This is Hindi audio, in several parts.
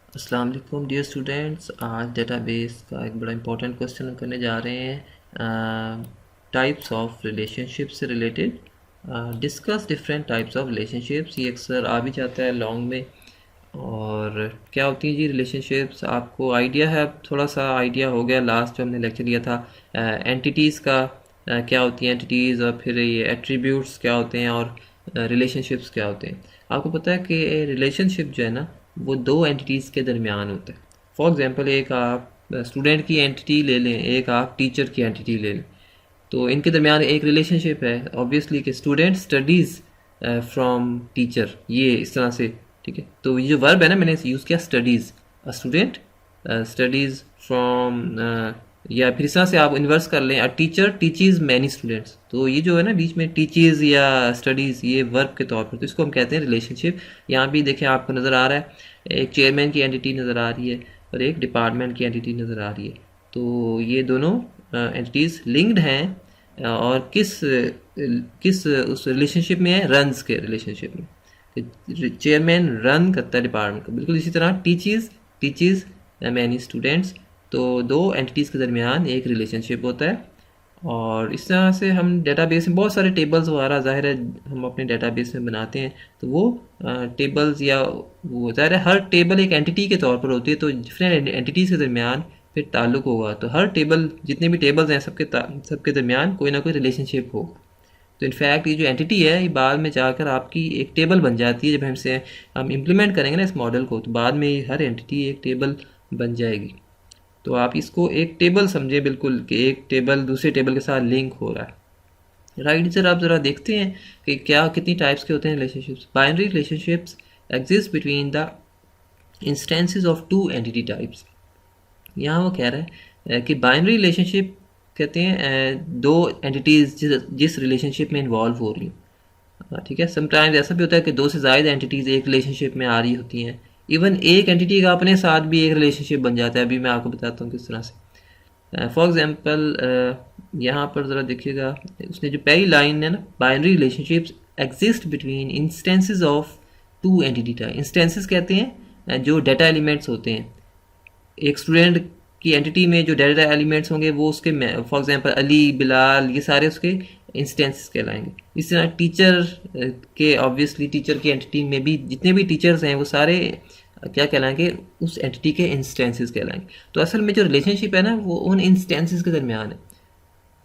अस्सलाम वालेकुम डियर स्टूडेंट्स। आज डेटाबेस का एक बड़ा इंपॉर्टेंट क्वेश्चन करने जा रहे हैं। टाइप्स ऑफ रिलेशनशिप से related discuss different types of relationships. ये अक्सर आ भी जाता है लॉन्ग में। और क्या होती है जी रिलेशनशिप्स, आपको आइडिया है? अब थोड़ा सा आइडिया हो गया, लास्ट जो हमने लेक्चर लिया था एंटिटीज़ का, क्या होती हैं एंटिटीज़, और फिर ये एट्रीब्यूट्स क्या होते हैं, और रिलेशनशिप्स क्या होते हैं। आपको पता है कि रिलेशनशिप जो है ना, वो दो एंटिटीज़ के दरमियान होता है। फॉर एग्जांपल, एक आप स्टूडेंट की एंटिटी ले लें, एक आप टीचर की एंटिटी ले लें, तो इनके दरमियान एक रिलेशनशिप है ऑब्वियसली कि स्टूडेंट स्टडीज़ फ्रॉम टीचर, ये इस तरह से। ठीक है, तो ये जो वर्ब है ना, मैंने यूज़ किया studies, a student studies from, या फिर इस तरह से आप इन्वर्स कर लें, अ टीचर टीचीज़ मैनी स्टूडेंट्स। तो ये जो है ना बीच में टीचीज़ या स्टडीज़, ये वर्ब के तौर पर, तो इसको हम कहते हैं रिलेशनशिप। यहाँ भी देखें, आपको नज़र आ रहा है एक चेयरमैन की एंटिटी नज़र आ रही है और एक डिपार्टमेंट की एंटिटी नज़र आ रही है। तो ये दोनों एंटिटीज़ लिंक्ड हैं, और किस किस उस रिलेशनशिप में है, रन्स के रिलेशनशिप में। चेयरमैन रन करता है डिपार्टमेंट को, बिल्कुल इसी तरह टीचीज़ मैनी स्टूडेंट्स। तो दो एंटिटीज़ के दरमियान एक रिलेशनशिप होता है। और इस तरह से हम डेटाबेस में बहुत सारे टेबल्स वगैरह, ज़ाहिर है हम अपने डेटाबेस में बनाते हैं, तो वो टेबल्स, या वो ज़ाहिर है हर टेबल एक एंटिटी के तौर पर होती है, तो डिफरेंट एंटिटीज़ के दरमियान फिर ताल्लुक होगा। तो हर टेबल, जितने भी टेबल्स हैं, सबके दरमियान कोई ना कोई रिलेशनशिप हो। तो इनफैक्ट ये जो एंटिटी है, ये बाद में जाकर आपकी एक टेबल बन जाती है। जब हम इम्प्लीमेंट करेंगे ना इस मॉडल को, तो बाद में हर एंटिटी एक टेबल बन जाएगी। तो आप इसको एक टेबल समझे बिल्कुल, कि एक टेबल दूसरे टेबल के साथ लिंक हो रहा है। राइट सर, आप ज़रा देखते हैं कि क्या कितनी टाइप्स के होते हैं relationships. Binary relationships exist between the instances of to entity types. यहाँ वो कह रहा है कि बाइनरी रिलेशनशिप कहते हैं दो एंटिटीज़ जिस रिलेशनशिप में इन्वॉल्व हो रही हैं। ठीक है, समटाइम्स ऐसा भी होता है कि दो से ज़्यादा एंटिटीज़ एक रिलेशनशिप में आ रही होती हैं। इवन एक एंटिटी का अपने साथ भी एक रिलेशनशिप बन जाता है। अभी मैं आपको बताता हूँ किस तरह से। फॉर एग्जांपल, यहाँ पर ज़रा देखिएगा, उसने जो पहली लाइन है ना, binary relationships exist between instances of to entity type. Instances कहते हैं जो डाटा एलिमेंट्स होते हैं। एक स्टूडेंट की एंटिटी में जो डाटा एलिमेंट्स होंगे वो उसके, फॉर एग्जांपल अली, बिलाल, ये सारे उसके इंस्टेंसेस कहलाएंगे। इस तरह टीचर के, ऑब्वियसली टीचर की एंटिटी में भी जितने भी टीचर्स हैं वो सारे क्या कहलाएंगे, उस एंटिटी के इंस्टेंसेस कहलाएंगे। तो असल में जो रिलेशनशिप है ना, वो उन इंस्टेंसेस के दरमियान है।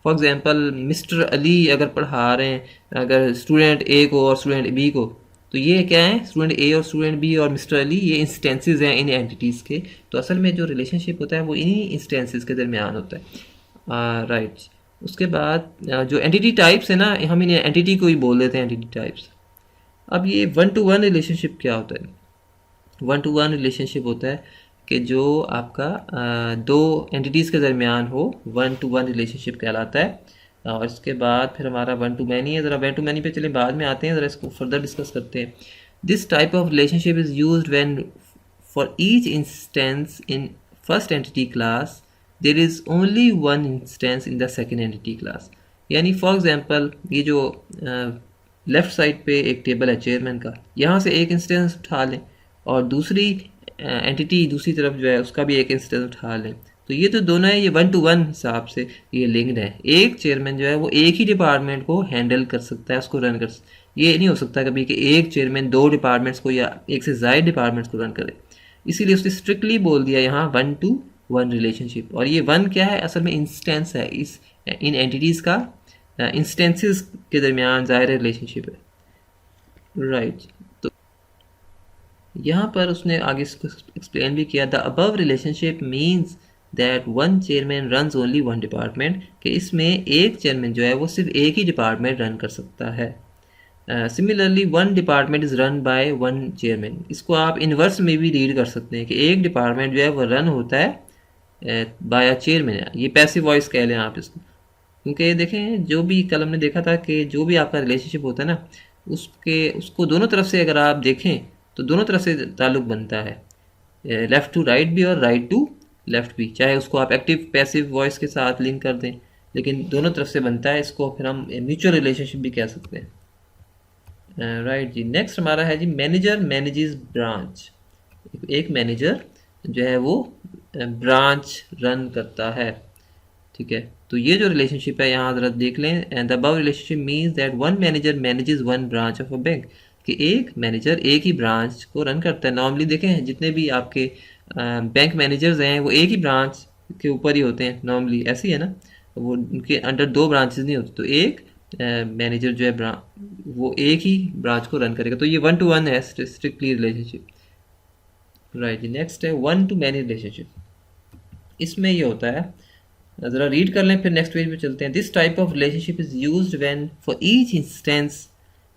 फॉर एग्जांपल, मिस्टर अली अगर पढ़ा रहे हैं, अगर स्टूडेंट ए को और स्टूडेंट बी को, तो ये क्या है, स्टूडेंट ए और स्टूडेंट बी और मिस्टर अली, ये इंस्टेंसेस हैं इन एंटिटीज़ के। तो असल में जो रिलेशनशिप होता है वो इन्हीं इंस्टेंसेस के दरमियान होता है। राइट, उसके बाद जो एंटिटी टाइप्स है ना, हम इन एंटिटी को ही बोल देते हैं एंटिटी टाइप्स। अब ये वन टू वन रिलेशनशिप क्या होता है? वन टू वन रिलेशनशिप होता है कि जो आपका दो एंटिटीज़ के दरमियान हो, वन टू वन रिलेशनशिप कहलाता है। और इसके बाद फिर हमारा वन टू मैनी है। ज़रा वन टू मैनी पे चले, बाद में आते हैं, ज़रा इसको फर्दर डिस्कस करते हैं। This type of relationship is use when for each instance in first entity class there is only one instance in the second entity class. यानी फॉर एग्जांपल, ये जो लेफ़्ट साइड पे एक टेबल है चेयरमैन का, यहाँ से एक इंस्टेंस उठा लें, और दूसरी एंटिटी दूसरी तरफ जो है उसका भी एक इंस्टेंस उठा लें, तो ये तो दोनों है, ये वन टू वन हिसाब से ये लिंक्ड है। एक चेयरमैन जो है वो एक ही डिपार्टमेंट को हैंडल कर सकता है, उसको रन कर सकता है। ये नहीं हो सकता कभी कि एक चेयरमैन दो डिपार्टमेंट्स को या एक से ज़्यादा डिपार्टमेंट्स को रन करे। इसीलिए उसने स्ट्रिक्टली बोल दिया यहाँ वन टू वन रिलेशनशिप। और ये वन क्या है, असल में इंस्टेंस है, इस इन एंटिटीज़ का इंस्टेंसेस के दरमियान ज़ाहिर रिलेशनशिप है। राइट, तो यहाँ पर उसने आगे इसको एक्सप्लेन भी किया। The above relationship means that one chairman runs only one department, कि इसमें एक चेयरमैन जो है वो सिर्फ एक ही डिपार्टमेंट रन कर सकता है। Similarly one department is run by one chairman. इसको आप इन्वर्स में भी रीड कर सकते हैं कि एक डिपार्टमेंट जो है वो रन होता है बाय अ चेयरमैन। ये पैसिव वॉइस कह लें आप इसको, क्योंकि देखें जो भी कल हमने देखा था कि जो भी आपका रिलेशनशिप होता है ना, उसको दोनों तरफ से अगर आप देखें तो दोनों तरफ से ताल्लुक बनता है, लेफ़्ट टू राइट भी और राइट टू लेफ़्ट भी। चाहे उसको आप एक्टिव पैसिव वॉइस के साथ लिंक कर दें, लेकिन दोनों तरफ से बनता है। इसको फिर हम म्यूचुअल रिलेशनशिप भी कह सकते हैं। राइट जी, नेक्स्ट हमारा है जी मैनेजर मैनेजेस ब्रांच। एक मैनेजर जो है वो ब्रांच रन करता है, ठीक है। तो ये जो रिलेशनशिप है यहाँ ज़रा देख लें, and the above relationship means that one manager manages one branch of a bank, कि एक मैनेजर एक ही ब्रांच को रन करता है। नॉर्मली देखें जितने भी आपके बैंक मैनेजर्स हैं वो एक ही ब्रांच के ऊपर ही होते हैं, नॉर्मली ऐसे ही है ना, वो उनके अंडर दो ब्रांचेस नहीं होती। तो एक मैनेजर जो है वो एक ही ब्रांच को रन करेगा। तो ये 1 to 1 है स्ट्रिक्टली रिलेशनशिप, राइट। नेक्स्ट है 1 to many रिलेशनशिप। इसमें ये होता है, ज़रा रीड कर लें फिर नेक्स्ट पेज पे चलते हैं। This type of relationship is used when for each instance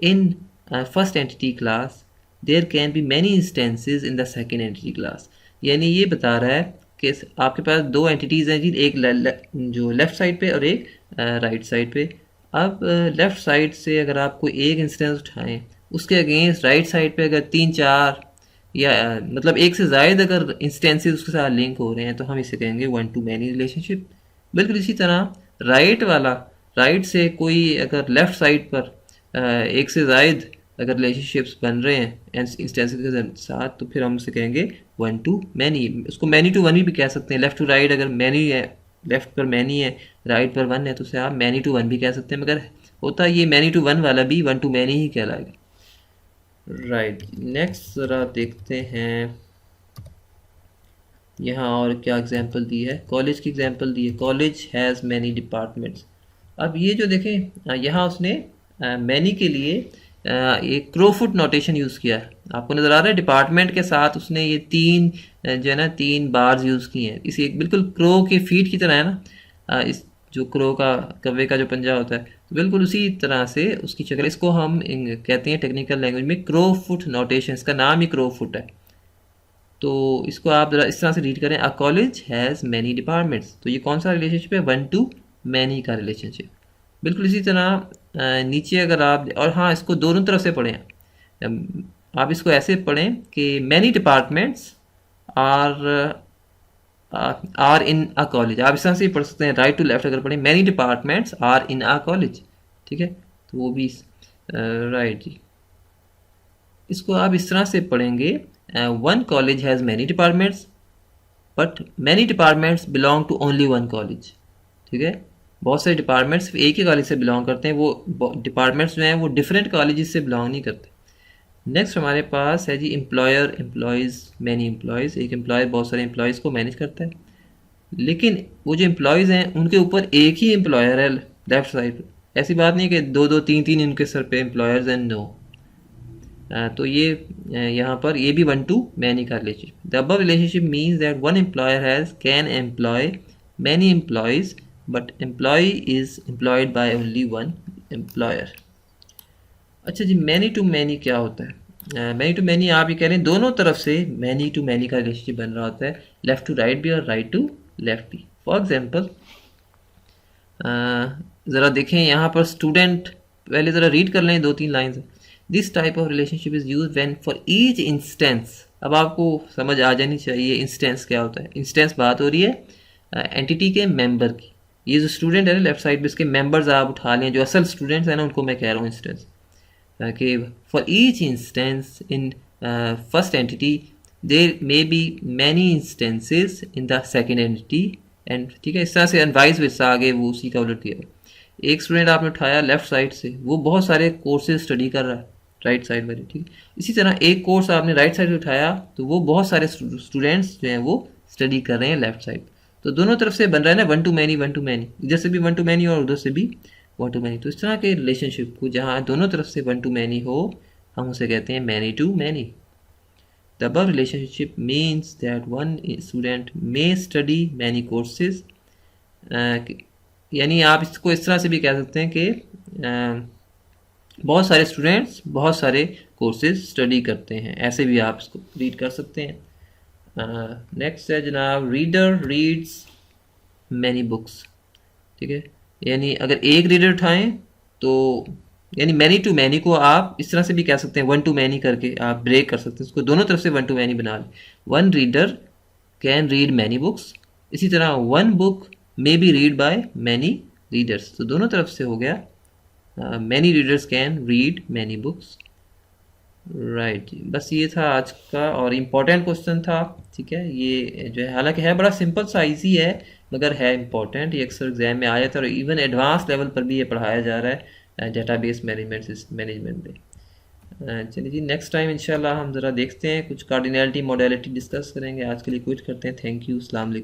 in first entity class there can be many instances in the second entity class. यानी ये बता रहा है कि आपके पास दो एंटिटीज़ हैं जी, एक जो लेफ़्ट साइड पे और एक राइट साइड पे। अब लेफ़्ट साइड से अगर आप कोई एक इंस्टेंस उठाएं, उसके अगेंस्ट राइट साइड पे अगर 3-4 या मतलब एक से ज़ायद अगर इंस्टेंसेस उसके साथ लिंक हो रहे हैं तो हम इसे कहेंगे 1 to many रिलेशनशिप। बिल्कुल इसी तरह राइट वाला, राइट से कोई अगर लेफ़्ट साइड पर एक से ज़ायद अगर रिलेशनशिप्स बन रहे हैं इंस्टेंसेस के साथ, तो फिर हम उसे कहेंगे 1 to many। उसको many to 1 भी कह सकते हैं। लेफ़्ट टू राइट अगर मैनी है, लेफ़्ट पर मैनी है, राइट पर 1 है, तो उसे आप many to 1 भी कह सकते हैं। मगर होता ये many to 1 वाला भी 1 to many ही कहलाएगा, राइट। नेक्स्ट ज़रा देखते हैं यहाँ और क्या एग्जांपल दी है। कॉलेज की एग्जांपल दी है, कॉलेज हैज़ मैनी डिपार्टमेंट्स। अब ये जो देखें यहाँ उसने मैनी के लिए एक क्रोफुट नोटेशन यूज़ किया है। आपको नज़र आ रहा है डिपार्टमेंट के साथ उसने ये तीन जो है ना 3 बार्स यूज़ किए हैं। इसी एक बिल्कुल क्रो के फीट की तरह है ना, इस जो क्रो का कव्वे का जो पंजा होता है, तो बिल्कुल उसी तरह से उसकी शक्ल। इसको हम कहते हैं टेक्निकल लैंग्वेज में क्रोफुट नोटेशन, इसका नाम ही क्रोफुट है। तो इसको आप ज़रा इस तरह से रीड करें, अ कॉलेज हैज़ मैनी डिपार्टमेंट्स। तो ये कौन सा रिलेशनशिप है, 1 to many का रिलेशनशिप। बिल्कुल इसी तरह नीचे अगर आप, और हाँ इसको दोनों तरफ से पढ़ें, आप इसको ऐसे पढ़ें कि many departments are are in a college. आप इस तरह से ही पढ़ सकते हैं, राइट टू लेफ्ट अगर पढ़ें, many departments are in a college, ठीक है। तो वो भी राइट जी। इसको आप इस तरह से पढ़ेंगे, one college has many departments but many departments belong to only one college, ठीक है। बहुत सारे डिपार्टमेंट्स एक ही कॉलेज से बिलोंग करते हैं, वो डिपार्टमेंट्स जो हैं वो डिफरेंट कॉलेज से बिलोंग नहीं करते। नेक्स्ट हमारे पास है जी एम्प्लॉयर एम्प्लॉयज़ मैनी एम्प्लॉयज़। एक एम्प्लॉयर बहुत सारे एम्प्लॉयज़ को मैनेज करता है, लेकिन वो जो एम्प्लॉयज़ हैं उनके ऊपर एक ही एम्प्लॉयर है लेफ्ट साइड पर। ऐसी बात नहीं कि 2-2 3-3 उनके सर पे एम्प्लॉयर्स एंड नो। तो ये यहाँ पर ये भी 1 to many का रिलेशनशिप। The above relationship means that one employer has can employ many employees but employee is employed by only one employer. अच्छा जी, मैनी टू मैनी क्या होता है? मैनी टू मैनी आप ये कह रहे हैं दोनों तरफ से मैनी टू मैनी का रिलेशनशिप बन रहा होता है, लेफ़्ट टू राइट भी और राइट टू लेफ़्ट भी। फॉर एग्जाम्पल ज़रा देखें यहाँ पर स्टूडेंट, पहले ज़रा रीड कर लें 2-3 lines. This type of relationship is use when for each instance. अब आपको समझ आ जानी चाहिए इंस्टेंस क्या होता है। इंस्टेंस बात हो रही है एंटिटी के मेंबर की। ये जो स्टूडेंट है ना लेफ्ट साइड पे, इसके मेंबर्स आप उठा लें, जो असल स्टूडेंट्स हैं ना उनको मैं कह रहा हूँ इंस्टेंस, कि for each instance in first entity there may be many instances in the second entity and, ठीक है। इस तरह से एनवाइस वर्सा आगे वो उसी का उलट दिया। एक स्टूडेंट आपने उठाया लेफ्ट साइड से, वो बहुत सारे कोर्सेज स्टडी कर रहा है राइट साइड वाले, ठीक है। इसी तरह एक कोर्स आपने राइट साइड से उठाया तो वो बहुत सारे स्टूडेंट्स जो हैं वो स्टडी कर रहे हैं लेफ्ट साइड। तो दोनों तरफ से बन रहा है ना 1 to many 1 to many, इधर से भी 1 to many और उधर से भी 1 to many। तो इस तरह के रिलेशनशिप को जहाँ दोनों तरफ से 1 to many हो, हम उसे कहते हैं many to many. The above relationship means that one student may study many courses. यानी आप इसको इस तरह से भी कह सकते हैं कि बहुत सारे स्टूडेंट्स बहुत सारे कोर्सेज स्टडी करते हैं, ऐसे भी आप इसको रीड कर सकते हैं। नेक्स्ट है जनाब, रीडर रीड्स मैनी बुक्स, ठीक है। यानी अगर एक रीडर उठाएं तो यानी मैनी टू मैनी को आप इस तरह से भी कह सकते हैं, 1 to many करके आप ब्रेक कर सकते हैं इसको, दोनों तरफ से 1 to many बना लें। One reader can read many books, इसी तरह one book may be read by many readers. तो दोनों तरफ से हो गया, many readers can read many books. Right जी, बस ये था आज का और इम्पोर्टेंट क्वेश्चन था। ठीक है, ये जो है हालांकि है बड़ा सिंपल सा इजी है, मगर है इम्पोर्टेंट। ये अक्सर एग्जाम में आ जाता है और इवन एडवांस लेवल पर भी ये पढ़ाया जा रहा है डेटाबेस मैनेजमेंट में। चलिए जी, नेक्स्ट टाइम इंशाल्लाह हम ज़रा देखते हैं कुछ कार्डिनैलिटी मॉडलिटी डिस्कस करेंगे। आज के लिए क्विट करते हैं। थैंक यू, अस्सलाम वालेकुम।